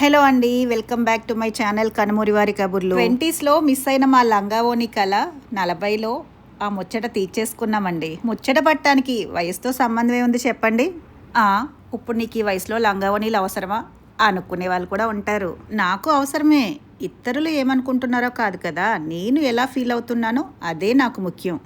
Hello అండి, welcome back to my channel Kanumuri వారి కబుర్లు. 20స్లో మిస్ అయిన మా లంగావోని కళ 40లో ఆ ముచ్చట తీర్చేసుకున్నామండి. ముచ్చట పట్టడానికి వయసుతో సంబంధం ఏముంది చెప్పండి. ఇప్పుడు నీకు ఈ వయసులో లంగావోనీలు అవసరమా అనుకునే వాళ్ళు కూడా ఉంటారు. నాకు అవసరమే. ఇతరులు ఏమనుకుంటున్నారో కాదు కదా, నేను ఎలా ఫీల్ అవుతున్నానో అదే నాకు ముఖ్యం.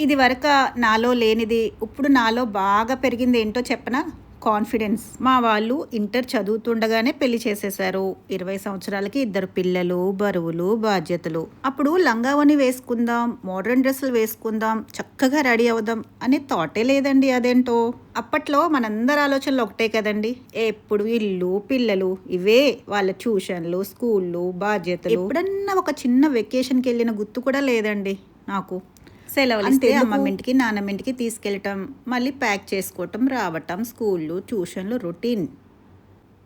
ఇది వరకు నాలో లేనిది ఇప్పుడు నాలో బాగా పెరిగింది ఏంటో చెప్పనా? కాన్ఫిడెన్స్. మా వాళ్ళు ఇంటర్ చదువుతుండగానే పెళ్లి చేసేశారు. 20 సంవత్సరాలకి 2 పిల్లలు, బరువులు, బాధ్యతలు. అప్పుడు లంగావని వేసుకుందాం, మోడర్న్ డ్రెస్సులు వేసుకుందాం, చక్కగా రెడీ అవుదాం అనే థాటే లేదండి. అదేంటో అప్పట్లో మనందరి ఆలోచనలు ఒకటే కదండి. ఎప్పుడు ఇల్లు, పిల్లలు, ఇవే వాళ్ళ ట్యూషన్లు, స్కూళ్ళు, బాధ్యతలు. ఎప్పుడన్నా ఒక చిన్న వెకేషన్కి వెళ్ళిన గుర్తు కూడా లేదండి నాకు. సెలవులు ఇస్తే అమ్మమ్మ ఇంటికి, నాన్నమ్మ ఇంటికి తీసుకెళ్ళటం, మళ్ళీ ప్యాక్ చేసుకోవటం, రావటం, స్కూళ్ళు, ట్యూషన్లు, రొటీన్.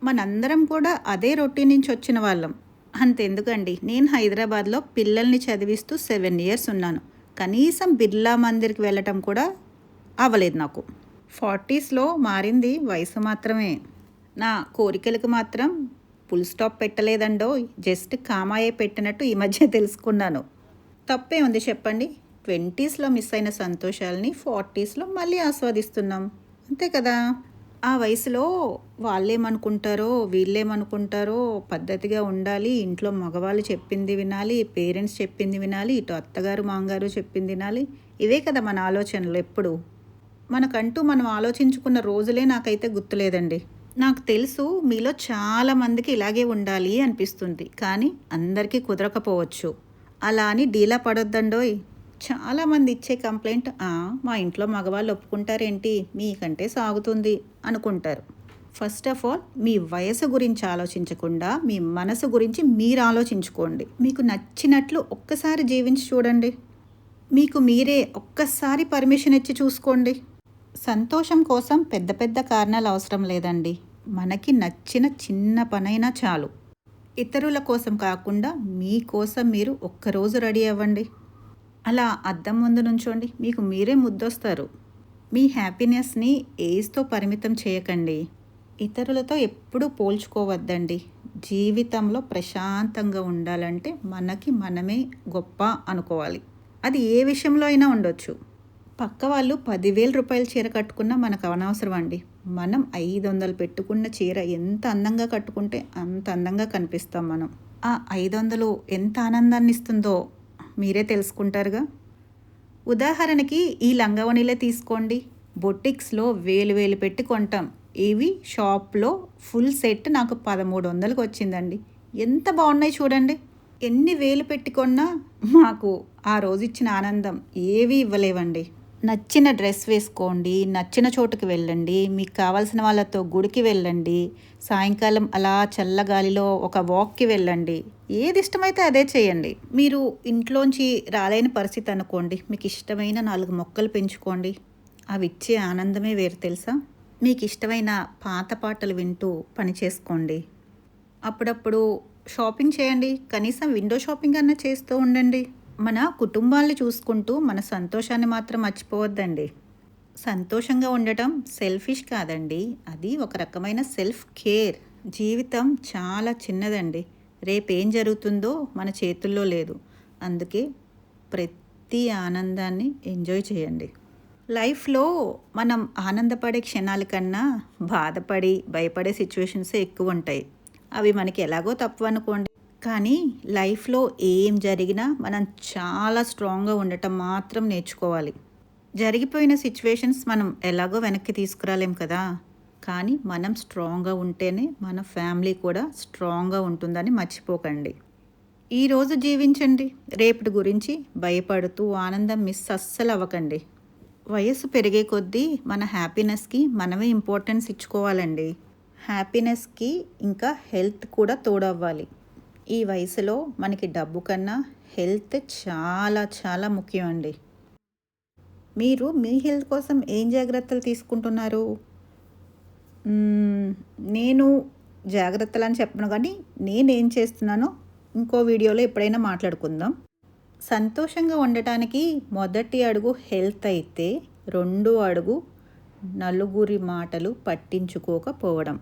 మనందరం కూడా అదే రొటీన్ నుంచి వచ్చిన వాళ్ళం. అంతెందుకండి, నేను హైదరాబాద్లో పిల్లల్ని చదివిస్తూ 7 ఇయర్స్ ఉన్నాను. కనీసం బిర్లా మందిర్కి వెళ్ళటం కూడా అవ్వలేదు నాకు. 40స్లో మారింది వయసు మాత్రమే. నా కోరికలకు మాత్రం ఫుల్ స్టాప్ పెట్టలేదండో, జస్ట్ కామాయే పెట్టినట్టు ఈ మధ్య తెలుసుకున్నాను. తప్పే ఉంది చెప్పండి. 20స్లో మిస్ అయిన సంతోషాలని 40స్లో మళ్ళీ ఆస్వాదిస్తున్నాం, అంతే కదా. ఆ వయసులో వాళ్ళేమనుకుంటారో, వీళ్ళేమనుకుంటారో, పద్ధతిగా ఉండాలి, ఇంట్లో మగవాళ్ళు చెప్పింది వినాలి, పేరెంట్స్ చెప్పింది వినాలి, ఇటు అత్తగారు మామగారు చెప్పింది వినాలి. ఇవే కదా మన ఆలోచనలు ఎప్పుడు. మనకంటూ మనం ఆలోచించుకున్న రోజులే నాకైతే గుర్తులేదండి. నాకు తెలుసు మీలో చాలామందికి ఇలాగే ఉండాలి అనిపిస్తుంది, కానీ అందరికీ కుదరకపోవచ్చు. అలా అని డీలా పడొద్దండోయ్. చాలామంది ఇచ్చే కంప్లైంట్, మా ఇంట్లో మగవాళ్ళు ఒప్పుకుంటారేంటి, మీకంటే సాగుతుంది అనుకుంటారు. ఫస్ట్ ఆఫ్ ఆల్ మీ వయసు గురించి ఆలోచించకుండా మీ మనసు గురించి మీరు ఆలోచించుకోండి. మీకు నచ్చినట్లు ఒక్కసారి జీవించి చూడండి. మీకు మీరే ఒక్కసారి పర్మిషన్ ఇచ్చి చూసుకోండి. సంతోషం కోసం పెద్ద పెద్ద కారణాలు అవసరం లేదండి. మనకి నచ్చిన చిన్న పనైనా చాలు. ఇతరుల కోసం కాకుండా మీకోసం మీరు ఒక్కరోజు రెడీ అవ్వండి. అలా అద్దం ముందు నుంచోండి, మీకు మీరే ముద్దొస్తారు. మీ హ్యాపీనెస్ని ఏజ్తో పరిమితం చేయకండి. ఇతరులతో ఎప్పుడూ పోల్చుకోవద్దండి. జీవితంలో ప్రశాంతంగా ఉండాలంటే మనకి మనమే గొప్ప అనుకోవాలి. అది ఏ విషయంలో అయినా ఉండొచ్చు. పక్క వాళ్ళు 10,000 రూపాయల చీర కట్టుకున్నా మనకు అనవసరం అండి. మనం 500 పెట్టుకున్న చీర ఎంత అందంగా కట్టుకుంటే అంత అందంగా కనిపిస్తాం మనం. ఆ 500 ఎంత ఆనందాన్ని ఇస్తుందో మీరే తెలుసుకుంటారుగా. ఉదాహరణకి ఈ లంగావణిలే తీసుకోండి. బొటిక్స్లో వేలు పెట్టి కొంటాం. ఇవి షాప్లో ఫుల్ సెట్ నాకు 1300కి వచ్చిందండి. ఎంత బాగున్నాయి చూడండి. ఎన్ని వేలు పెట్టుకున్నా మాకు ఆ రోజు ఇచ్చిన ఆనందం ఏవి ఇవ్వలేవండి. నచ్చిన డ్రెస్ వేసుకోండి, నచ్చిన చోటుకి వెళ్ళండి, మీకు కావాల్సిన వాళ్ళతో గుడికి వెళ్ళండి, సాయంకాలం అలా చల్లగాలిలో ఒక వాక్కి వెళ్ళండి. ఏది ఇష్టమైతే అదే చేయండి. మీరు ఇంట్లోంచి రాలేని పరిస్థితి అనుకోండి, మీకు ఇష్టమైన 4 మొక్కలు పెంచుకోండి. అవి ఇచ్చే ఆనందమే వేరు తెలుసా. మీకు ఇష్టమైన పాత పాటలు వింటూ పని చేసుకోండి. అప్పుడప్పుడు షాపింగ్ చేయండి, కనీసం విండో షాపింగ్ అన్నా చేస్తూ ఉండండి. మన కుటుంబాన్ని చూసుకుంటూ మన సంతోషాన్ని మాత్రం మర్చిపోవద్దండి. సంతోషంగా ఉండటం సెల్ఫిష్ కాదండి, అది ఒక రకమైన సెల్ఫ్ కేర్. జీవితం చాలా చిన్నదండి. రేపేం జరుగుతుందో మన చేతుల్లో లేదు. అందుకే ప్రతి ఆనందాన్ని ఎంజాయ్ చేయండి. లైఫ్లో మనం ఆనందపడే క్షణాల కన్నా బాధపడి భయపడే సిచ్యువేషన్సే ఎక్కువ ఉంటాయి. అవి మనకి ఎలాగో తప్పు అనుకోండి, కానీ లైఫ్లో ఏం జరిగినా మనం చాలా స్ట్రాంగ్గా ఉండటం మాత్రం నేర్చుకోవాలి. జరిగిపోయిన సిచ్యువేషన్స్ మనం ఎలాగో వెనక్కి తీసుకురాలేం కదా, కానీ మనం స్ట్రాంగ్గా ఉంటేనే మన ఫ్యామిలీ కూడా స్ట్రాంగ్గా ఉంటుందని మర్చిపోకండి. ఈరోజు జీవించండి, రేపటి గురించి భయపడుతూ ఆనందం మిస్ అస్సలు అవ్వకండి. వయసు పెరిగే కొద్దీ మన హ్యాపీనెస్కి మనమే ఇంపార్టెన్స్ ఇచ్చుకోవాలండి. హ్యాపీనెస్కి ఇంకా హెల్త్ కూడా తోడవ్వాలి. ఈ వయసులో మనకి డబ్బు కన్నా హెల్త్ చాలా చాలా ముఖ్యం అండి. మీరు మీ హెల్త్ కోసం ఏం జాగ్రత్తలు తీసుకుంటున్నారు? నేను జాగ్రత్తలు అని చెప్పను, కానీ నేనేం చేస్తున్నానో ఇంకో వీడియోలో ఎప్పుడైనా మాట్లాడుకుందాం. సంతోషంగా ఉండటానికి మొదటి అడుగు హెల్త్ అయితే, 2వ అడుగు నలుగురి మాటలు పట్టించుకోకపోవడం.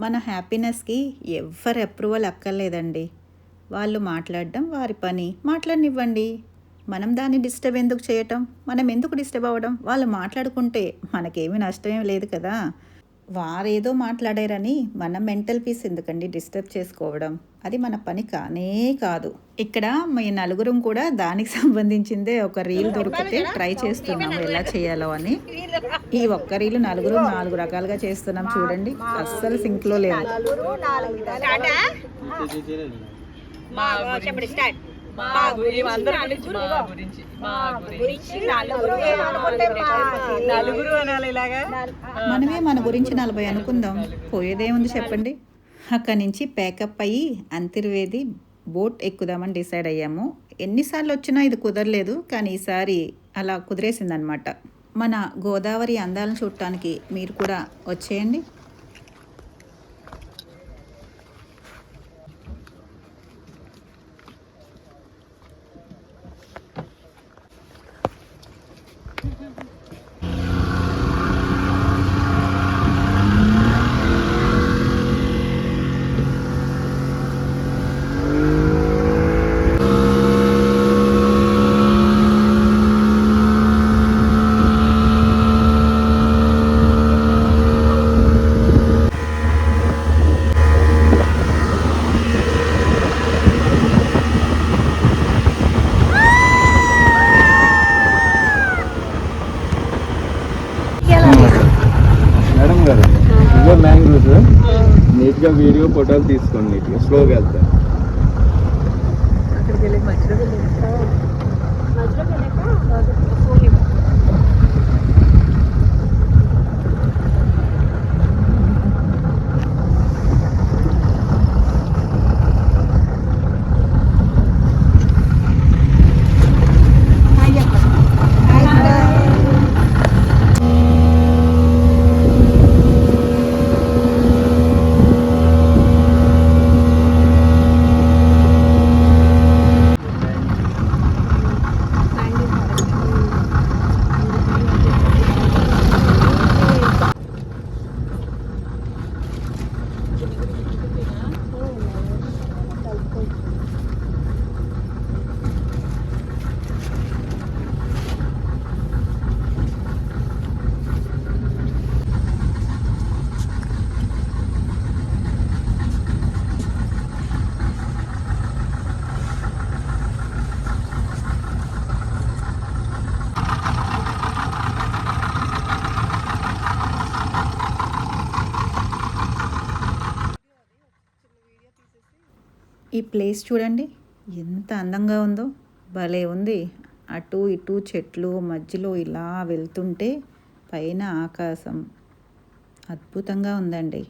మన హ్యాపీనెస్కి ఎవ్వరి అప్రూవల్ అక్కర్లేదండి. వాళ్ళు మాట్లాడడం వారి పని, మాట్లాడనివ్వండి. మనం దాన్ని డిస్టర్బ్ ఎందుకు చేయటం, మనం ఎందుకు డిస్టర్బ్ అవ్వడం? వాళ్ళు మాట్లాడుకుంటే మనకేమీ నష్టమేం లేదు కదా. వారేదో మాట్లాడారని మన మెంటల్ పీస్ ఎందుకండి డిస్టర్బ్ చేసుకోవడం? అది మన పని కానే కాదు. ఇక్కడ మీ నలుగురం కూడా దానికి సంబంధించిందే ఒక రీల్ దొరికితే ట్రై చేస్తున్నాము ఎలా చేయాలో అని. ఈ ఒక్క రీల్ నలుగురు 4 రకాలుగా చేస్తున్నాం చూడండి. అస్సలు సింక్లో లేదు. మనమే మన గురించి 40 అనుకుందాం, పోయేదేముంది చెప్పండి. అక్కడి నుంచి ప్యాకప్ అయ్యి అంతర్వేది బోట్ ఎక్కుదామని డిసైడ్ అయ్యాము. ఎన్నిసార్లు వచ్చినా ఇది కుదరలేదు, కానీ ఈసారి అలా కుదిరేసిందనమాట. మన గోదావరి అందాలను చూడటానికి మీరు కూడా వచ్చేయండి. మేడం గారు, ఇవే మ్యాంగ్రూవ్స్. నీట్గా వీడియో ఫోటోలు తీసుకోండి, నీట్గా స్లోగా వెళ్తా. ఈ ప్లేస్ చూడండి ఎంత అందంగా ఉందో, భలే ఉంది. అటు ఇటు చెట్లు మధ్యలో ఇలా వెళ్తుంటే పైన ఆకాశం అద్భుతంగా ఉందండి.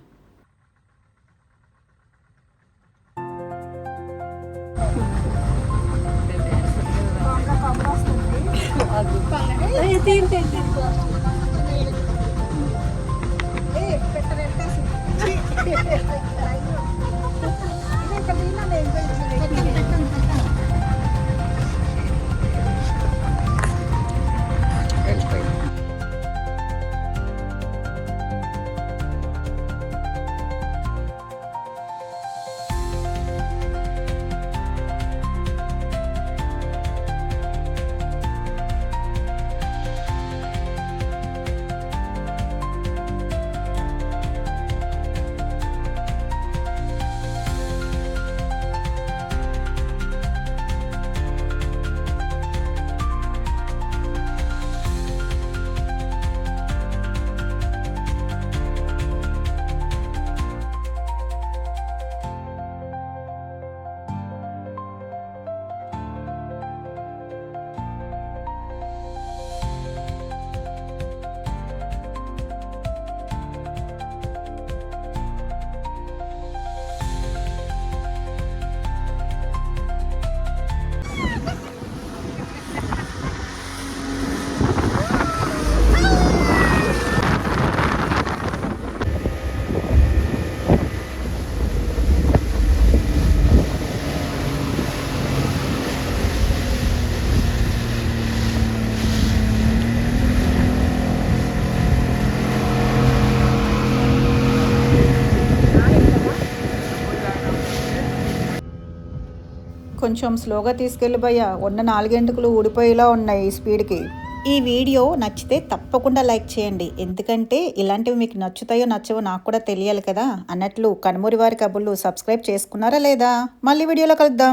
కొంచెం స్లోగా తీసుకెళ్ళి భయ్యా, ఉన్న 4 ఎంటుకలు ఊడిపోయేలా ఉన్నాయి ఈ స్పీడ్కి. ఈ వీడియో నచ్చితే తప్పకుండా లైక్ చేయండి, ఎందుకంటే ఇలాంటివి మీకు నచ్చుతాయో నచ్చవో నాకు కూడా తెలియాలి కదా. అన్నట్లు కనుమూరి వారి కబుర్లు సబ్స్క్రైబ్ చేసుకున్నారా లేదా? మళ్ళీ వీడియోలో కలుద్దాం.